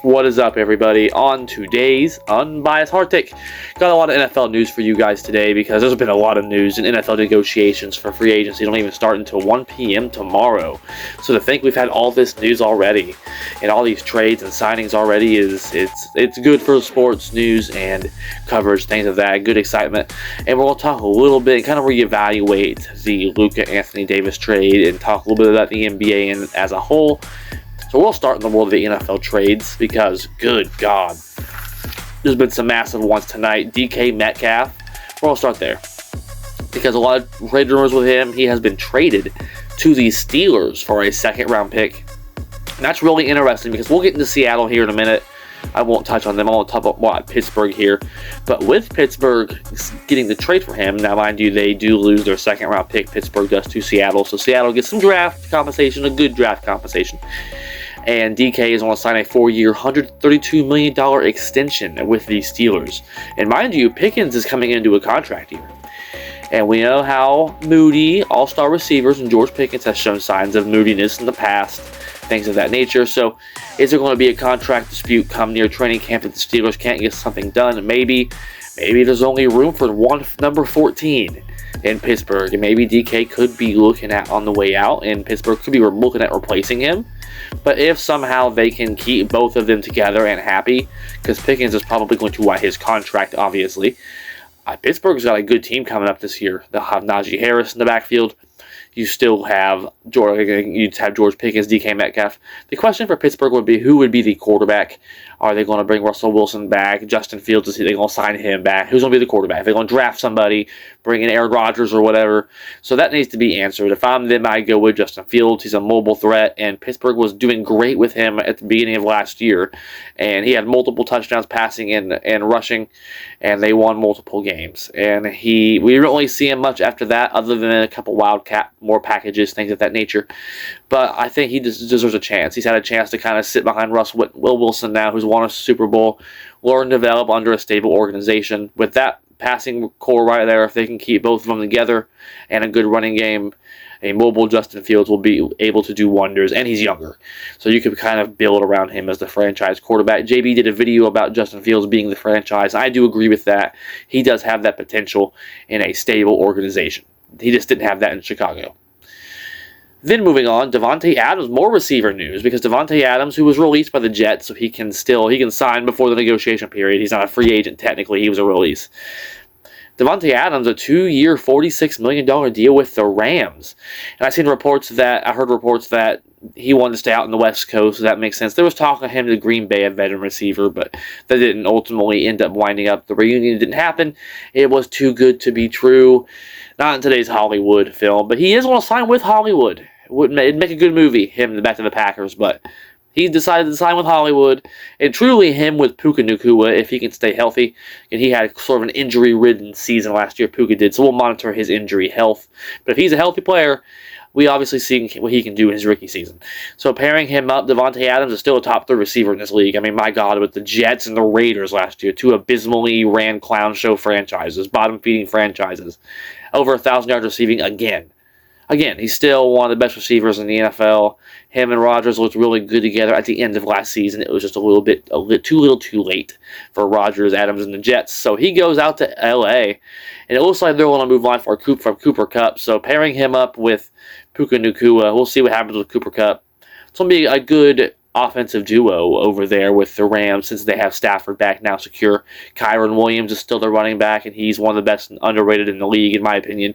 What is up, everybody? On today's Unbiased Hard Take, got a lot of NFL news for you guys today because there's been a lot of news, and NFL negotiations for free agency don't even start until 1 p.m. tomorrow. So to think we've had all this news already and all these trades and signings already it's good for sports news and coverage, things of that, good excitement. And we're going to talk a little bit, kind of reevaluate the Luka Anthony Davis trade and talk a little bit about the NBA as a whole. So we'll start in the world of the NFL trades because, good God, there's been some massive ones tonight. DK Metcalf, we'll start there because a lot of trade rumors with him. He has been traded to the Steelers for a second-round pick. And that's really interesting because we'll get into Seattle here in a minute. I won't touch on them. I won't talk about Pittsburgh here. But with Pittsburgh getting the trade for him, now mind you, they do lose their second-round pick. Pittsburgh does to Seattle. So Seattle gets some draft compensation, a good draft compensation. And DK is going to sign a 4-year, $132 million extension with the Steelers. And mind you, Pickens is coming into a contract year. And we know how moody all-star receivers and George Pickens has shown signs of moodiness in the past, things of that nature. So is there going to be a contract dispute come near training camp that the Steelers can't get something done? Maybe there's only room for number 14 in Pittsburgh. And maybe DK could be looking at on the way out, and Pittsburgh could be looking at replacing him. But if somehow they can keep both of them together and happy, because Pickens is probably going to want his contract, obviously. Pittsburgh's got a good team coming up this year. They'll have Najee Harris in the backfield. You still have George Pickens, DK Metcalf. The question for Pittsburgh would be, who would be the quarterback? Are they going to bring Russell Wilson back? Justin Fields, are they going to sign him back? Who's going to be the quarterback? Are they going to draft somebody, bring in Aaron Rodgers or whatever? So that needs to be answered. If I'm them, I go with Justin Fields. He's a mobile threat, and Pittsburgh was doing great with him at the beginning of last year. And he had multiple touchdowns passing and rushing, and they won multiple games. And we didn't really see him much after that, other than a couple Wildcat, more packages, things of that nature. But I think he deserves a chance. He's had a chance to kind of sit behind Will Wilson now, who's won a Super Bowl, learn and develop under a stable organization. With that passing core right there, if they can keep both of them together and a good running game, a mobile Justin Fields will be able to do wonders, and he's younger. So you could kind of build around him as the franchise quarterback. JB did a video about Justin Fields being the franchise. I do agree with that. He does have that potential in a stable organization. He just didn't have that in Chicago. Then moving on, Davante Adams, more receiver news, because Davante Adams, who was released by the Jets, so he can sign before the negotiation period. He's not a free agent, technically. He was a release. Davante Adams, a 2-year, $46 million deal with the Rams. And I heard reports that he wanted to stay out on the West Coast, so that makes sense. There was talk of him to Green Bay, a veteran receiver, but that didn't ultimately end up winding up. The reunion didn't happen. It was too good to be true. Not in today's Hollywood film, but he is going to sign with Hollywood. It'd make a good movie, him back to the Packers, but he decided to sign with Hollywood, and truly him with Puka Nacua if he can stay healthy. And he had sort of an injury-ridden season last year, Puka did, so we'll monitor his injury health. But if he's a healthy player, we obviously see what he can do in his rookie season. So pairing him up, Davante Adams is still a top 3 receiver in this league. I mean, my God, with the Jets and the Raiders last year, 2 abysmally ran clown show franchises, bottom-feeding franchises. Over 1,000 yards receiving again. Again, he's still one of the best receivers in the NFL. Him and Rodgers looked really good together at the end of last season. It was just a little too late for Rodgers, Adams, and the Jets. So he goes out to L.A., and it looks like they're going to move on from Cooper Kupp. So pairing him up with Puka Nacua, we'll see what happens with Cooper Kupp. It's going to be a good offensive duo over there with the Rams, since they have Stafford back now secure. Kyron Williams is still their running back, and he's one of the best underrated in the league, in my opinion.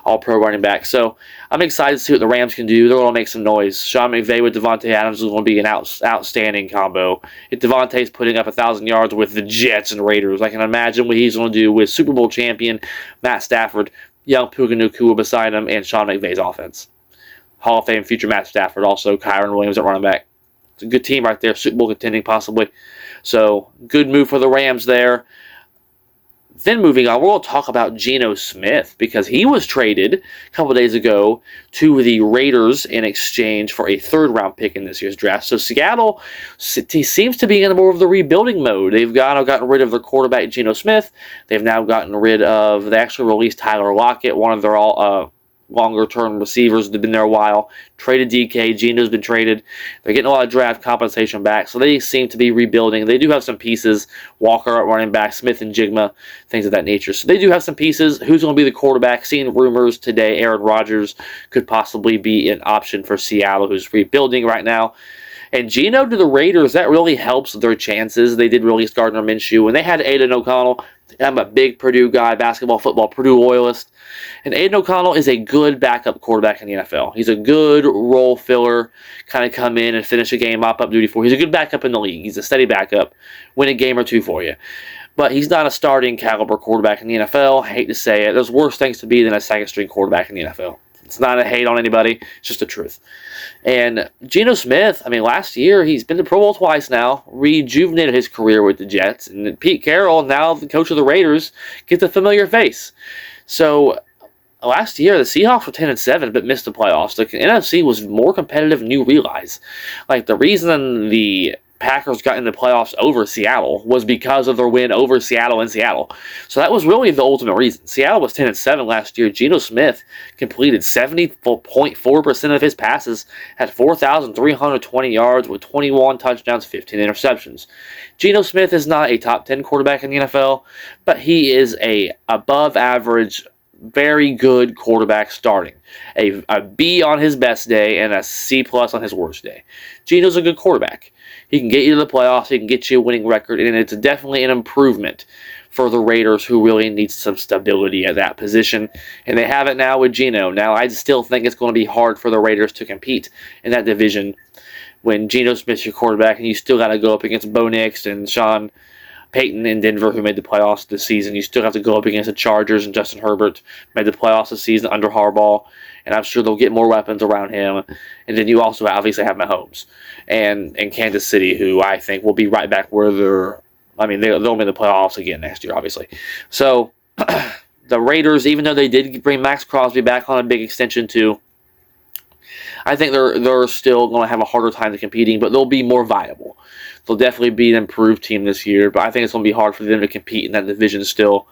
All-pro running back. So I'm excited to see what the Rams can do. They're going to make some noise. Sean McVay with Davante Adams is going to be an outstanding combo. If Davante's putting up 1,000 yards with the Jets and Raiders, I can imagine what he's going to do with Super Bowl champion Matt Stafford, young Puka Nacua beside him, and Sean McVay's offense. Hall of Fame future Matt Stafford, also Kyron Williams at running back. It's a good team right there, Super Bowl contending possibly. So, good move for the Rams there. Then moving on, we're going to talk about Geno Smith, because he was traded a couple days ago to the Raiders in exchange for a 3rd-round pick in this year's draft. So Seattle seems to be in more of the rebuilding mode. They've gotten rid of their quarterback, Geno Smith. They've now gotten rid of, they actually released Tyler Lockett, one of their longer-term receivers that have been there a while. Traded DK. Geno's been traded. They're getting a lot of draft compensation back, so they seem to be rebuilding. They do have some pieces. Walker at running back, Smith and Jigma, things of that nature. So they do have some pieces. Who's going to be the quarterback? Seeing rumors today, Aaron Rodgers could possibly be an option for Seattle, who's rebuilding right now. And Geno to the Raiders, that really helps their chances. They did release Gardner Minshew. When they had Aiden O'Connell, I'm a big Purdue guy, basketball, football, Purdue loyalist. And Aiden O'Connell is a good backup quarterback in the NFL. He's a good role filler, kind of come in and finish a game, mop up duty for. He's a good backup in the league. He's a steady backup, win a game or two for you. But he's not a starting caliber quarterback in the NFL. I hate to say it. There's worse things to be than a second-string quarterback in the NFL. It's not a hate on anybody. It's just the truth. And Geno Smith, I mean, last year, he's been to Pro Bowl twice now, rejuvenated his career with the Jets. And Pete Carroll, now the coach of the Raiders, gets a familiar face. So last year, the Seahawks were 10-7, but missed the playoffs. The NFC was more competitive than you realize. Like, the reason the Packers got in the playoffs over Seattle was because of their win over Seattle in Seattle. So that was really the ultimate reason. Seattle was 10-7 last year. Geno Smith completed 70.4% of his passes, had 4,320 yards with 21 touchdowns, 15 interceptions. Geno Smith is not a top 10 quarterback in the NFL, but he is a above average, very good quarterback starting. A B on his best day and a C+ on his worst day. Geno's a good quarterback. He can get you to the playoffs. He can get you a winning record, and it's definitely an improvement for the Raiders, who really need some stability at that position. And they have it now with Geno. Now, I still think it's going to be hard for the Raiders to compete in that division when Geno Smith's your quarterback, and you still got to go up against Bo Nix and Sean Payton in Denver, who made the playoffs this season. You still have to go up against the Chargers, and Justin Herbert made the playoffs this season under Harbaugh, and I'm sure they'll get more weapons around him. And then you also obviously have Mahomes and Kansas City, who I think will be right back where they'll make the playoffs again next year, obviously. So the Raiders, even though they did bring Max Crosby back on a big extension too, I think they're still going to have a harder time competing, but they'll be more viable. They'll definitely be an improved team this year, but I think it's going to be hard for them to compete in that division still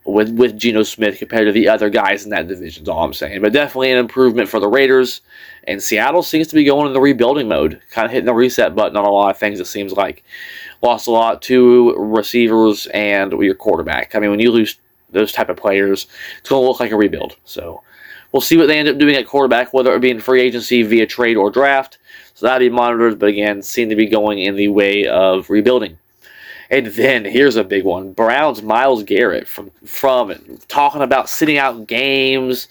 with Geno Smith compared to the other guys in that division, is all I'm saying. But definitely an improvement for the Raiders, and Seattle seems to be going in the rebuilding mode, kind of hitting the reset button on a lot of things, it seems like. Lost a lot, 2 receivers and your quarterback. I mean, when you lose those type of players, it's going to look like a rebuild. So we'll see what they end up doing at quarterback, whether it be in free agency via trade or draft. So that'll be monitored, but again, seem to be going in the way of rebuilding. And then, here's a big one. Browns' Myles Garrett from talking about sitting out games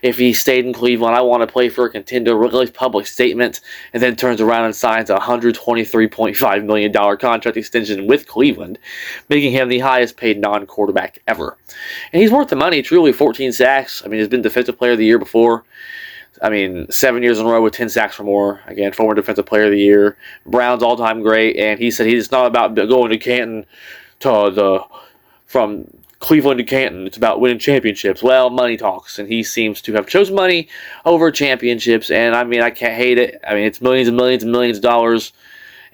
if he stayed in Cleveland. I want to play for a contender, release public statement, and then turns around and signs a $123.5 million contract extension with Cleveland, making him the highest paid non-quarterback ever. And he's worth the money, truly. 14 sacks. I mean, he's been Defensive Player of the Year before. 7 years in a row with 10 sacks or more. Again, former Defensive Player of the Year. Browns all-time great. And he said it's not about going to Canton from Cleveland to Canton. It's about winning championships. Well, money talks. And he seems to have chosen money over championships. And, I can't hate it. It's millions and millions and millions of dollars.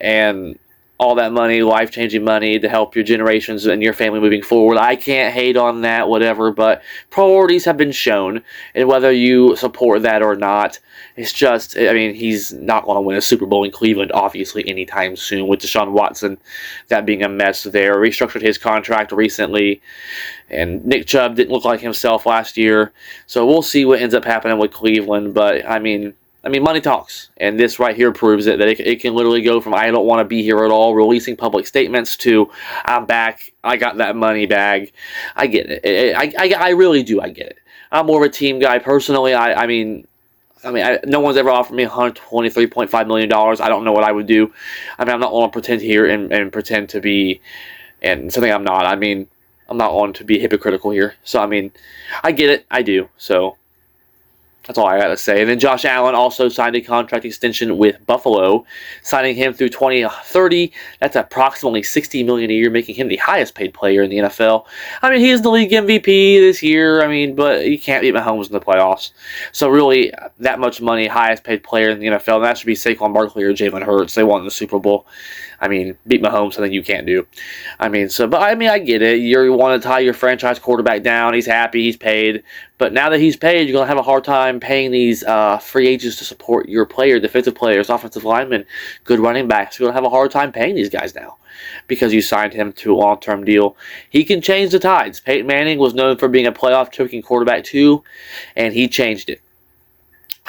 And all that money, life-changing money to help your generations and your family moving forward. I can't hate on that, whatever, but priorities have been shown, and whether you support that or not, it's just, he's not going to win a Super Bowl in Cleveland, obviously, anytime soon, with Deshaun Watson, that being a mess there. Restructured his contract recently, and Nick Chubb didn't look like himself last year, so we'll see what ends up happening with Cleveland, but, money talks, and this right here proves it, that it can literally go from I don't want to be here at all, releasing public statements, to I'm back, I got that money bag. I get it. I really do. I get it. I'm more of a team guy personally. No one's ever offered me $123.5 million. I don't know what I would do. I'm not going to pretend here and pretend to be and something I'm not. I'm not on to be hypocritical here. So, I get it. I do. So that's all I got to say. And then Josh Allen also signed a contract extension with Buffalo, signing him through 2030. That's approximately $60 million a year, making him the highest paid player in the NFL. He is the league MVP this year, but he can't beat Mahomes in the playoffs. So really, that much money, highest paid player in the NFL, and that should be Saquon Barkley or Jalen Hurts. They won the Super Bowl. Beat Mahomes, something you can't do. I get it. You want to tie your franchise quarterback down. He's happy. He's paid. But now that he's paid, you're going to have a hard time paying these free agents to support your player, defensive players, offensive linemen, good running backs. You're going to have a hard time paying these guys now because you signed him to a long-term deal. He can change the tides. Peyton Manning was known for being a playoff-choking quarterback too, and he changed it.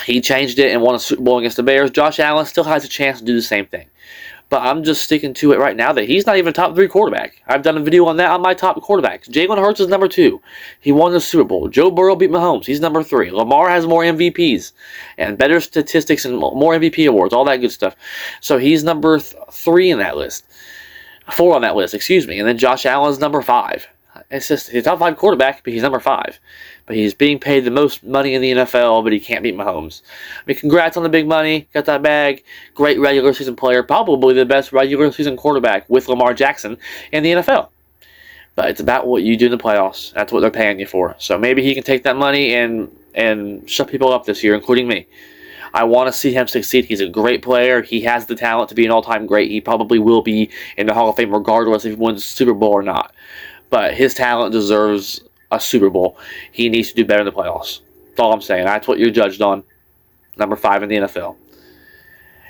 He changed it and won a Super Bowl against the Bears. Josh Allen still has a chance to do the same thing. But I'm just sticking to it right now that he's not even a top 3 quarterback. I've done a video on that on my top quarterbacks. Jalen Hurts is number 2. He won the Super Bowl. Joe Burrow beat Mahomes. He's number 3. Lamar has more MVPs and better statistics and more MVP awards, all that good stuff. So he's number 3 in that list. 4 on that list, excuse me. And then Josh Allen's number 5. It's just he's a top 5 quarterback, but he's number 5. But he's being paid the most money in the NFL, but he can't beat Mahomes. I mean, congrats on the big money. Got that bag. Great regular season player. Probably the best regular season quarterback with Lamar Jackson in the NFL. But it's about what you do in the playoffs. That's what they're paying you for. So maybe he can take that money and shut people up this year, including me. I want to see him succeed. He's a great player. He has the talent to be an all-time great. He probably will be in the Hall of Fame regardless if he wins the Super Bowl or not. But his talent deserves a Super Bowl. He needs to do better in the playoffs. That's all I'm saying. That's what you're judged on. Number 5 in the NFL.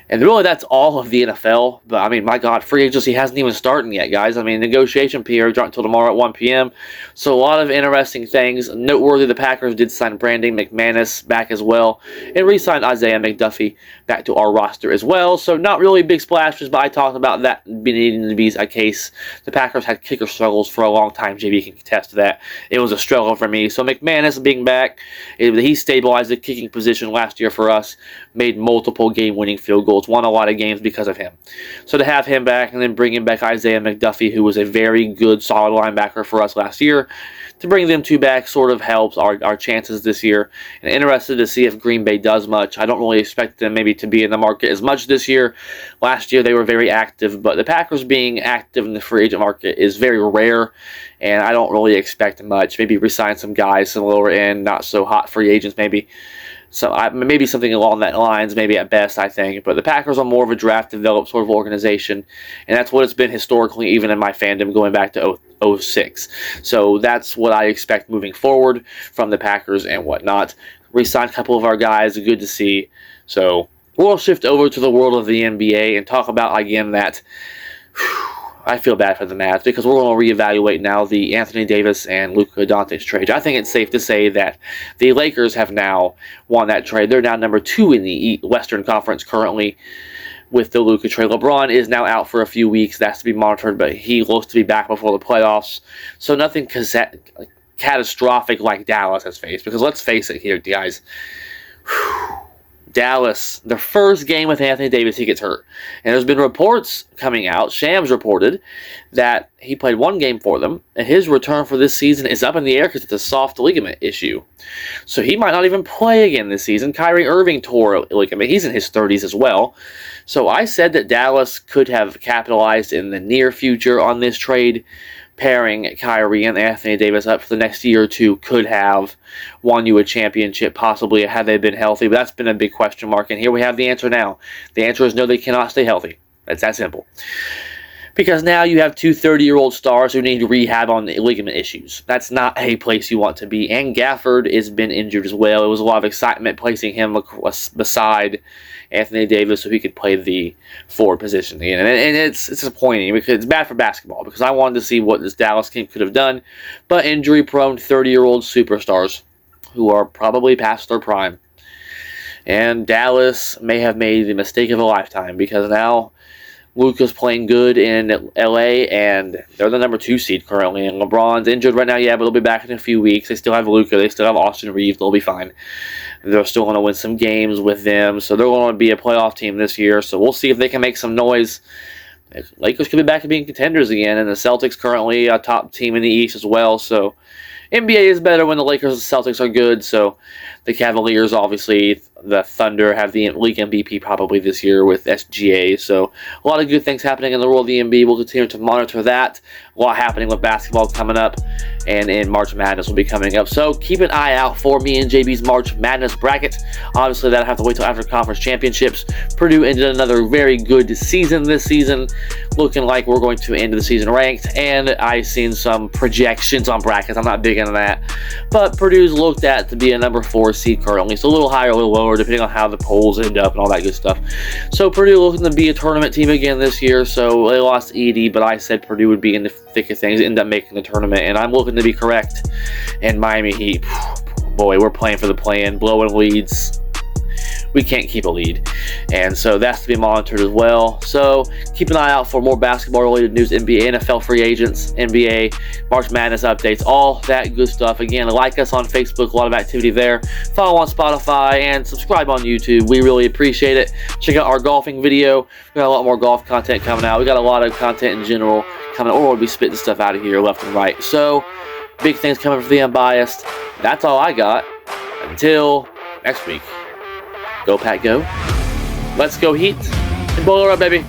And really, that's all of the NFL. But, I mean, my God, free agency hasn't even started yet, guys. I mean, negotiation period aren't until tomorrow at 1 p.m. So, a lot of interesting things. Noteworthy, the Packers did sign Brandon McManus back as well. And re-signed Isaiah McDuffie back to our roster as well. So, not really big splashes, but I talked about that needing to be a case. The Packers had kicker struggles for a long time. JB can contest to that. It was a struggle for me. So, McManus being back, he stabilized the kicking position last year for us. Made multiple game-winning field goals. Won a lot of games because of him. So to have him back and then bringing back Isaiah McDuffie, who was a very good, solid linebacker for us last year, to bring them two back sort of helps our chances this year. And interested to see if Green Bay does much. I don't really expect them maybe to be in the market as much this year. Last year they were very active, but the Packers being active in the free agent market is very rare, and I don't really expect much. Maybe resign some guys, some lower end, not so hot free agents maybe. So maybe something along that lines, maybe at best, I think. But the Packers are more of a draft-developed sort of organization, and that's what it's been historically, even in my fandom, going back to 06. So that's what I expect moving forward from the Packers and whatnot. Re-signed a couple of our guys, good to see. So we'll shift over to the world of the NBA and talk about, again, that... I feel bad for the Mavs because we're going to reevaluate now the Anthony Davis and Luka Doncic trade. I think it's safe to say that the Lakers have now won that trade. They're now number 2 in the Western Conference currently with the Luka trade. LeBron is now out for a few weeks. That's to be monitored, but he looks to be back before the playoffs. So nothing catastrophic like Dallas has faced, because let's face it here, guys. Dallas, their first game with Anthony Davis, he gets hurt. And there's been reports coming out, Shams reported, that he played 1 game for them, and his return for this season is up in the air because it's a soft ligament issue. So he might not even play again this season. Kyrie Irving tore a ligament. He's in his 30s as well. So I said that Dallas could have capitalized in the near future on this trade. Pairing Kyrie and Anthony Davis up for the next year or two could have won you a championship, possibly, had they been healthy. But that's been a big question mark, and here we have the answer now. The answer is no, they cannot stay healthy. It's that simple. Because now you have 2 30-year-old stars who need rehab on ligament issues. That's not a place you want to be. And Gafford has been injured as well. It was a lot of excitement placing him beside Anthony Davis so he could play the forward position again. And it's disappointing because it's bad for basketball, because I wanted to see what this Dallas team could have done. But injury-prone 30-year-old superstars who are probably past their prime. And Dallas may have made the mistake of a lifetime, because now Luka's playing good in LA, and they're the number 2 seed currently. And LeBron's injured right now, yeah, but he'll be back in a few weeks. They still have Luka. They still have Austin Reeves. They'll be fine. They're still going to win some games with them, so they're going to be a playoff team this year. So we'll see if they can make some noise. Lakers could be back to being contenders again, and the Celtics currently a top team in the East as well. So NBA is better when the Lakers and Celtics are good. So the Cavaliers obviously the Thunder have the league MVP probably this year with SGA. So a lot of good things happening in the world of the NBA. We'll continue to monitor that. A lot happening with basketball coming up, and in March Madness will be coming up. So keep an eye out for me and JB's March Madness bracket. Obviously, that'll have to wait till after conference championships. Purdue ended another very good season this season, looking like we're going to end the season ranked. And I've seen some projections on brackets. I'm not big into that, but Purdue's looked at to be a number 4 seed currently. So a little higher, a little lower, depending on how the polls end up and all that good stuff. So Purdue looking to be a tournament team again this year. So they lost Edie, but I said Purdue would be in the thick of things, end up making the tournament, and I'm looking to be correct. And Miami Heat, boy, we're playing for the play-in, blowing leads. We can't keep a lead, and so that's to be monitored as well. So keep an eye out for more basketball related news, NBA, NFL free agents, NBA, March Madness updates, all that good stuff. Again, like us on Facebook, a lot of activity there. Follow on Spotify and subscribe on YouTube. We really appreciate it. Check out our golfing video. We got a lot more golf content coming out. We got a lot of content in general coming, or we'll be spitting stuff out of here left and right. So big things coming for the Unbiased. That's all I got. Until next week. Go Pack Go. Let's go Heat. And boil her up, baby.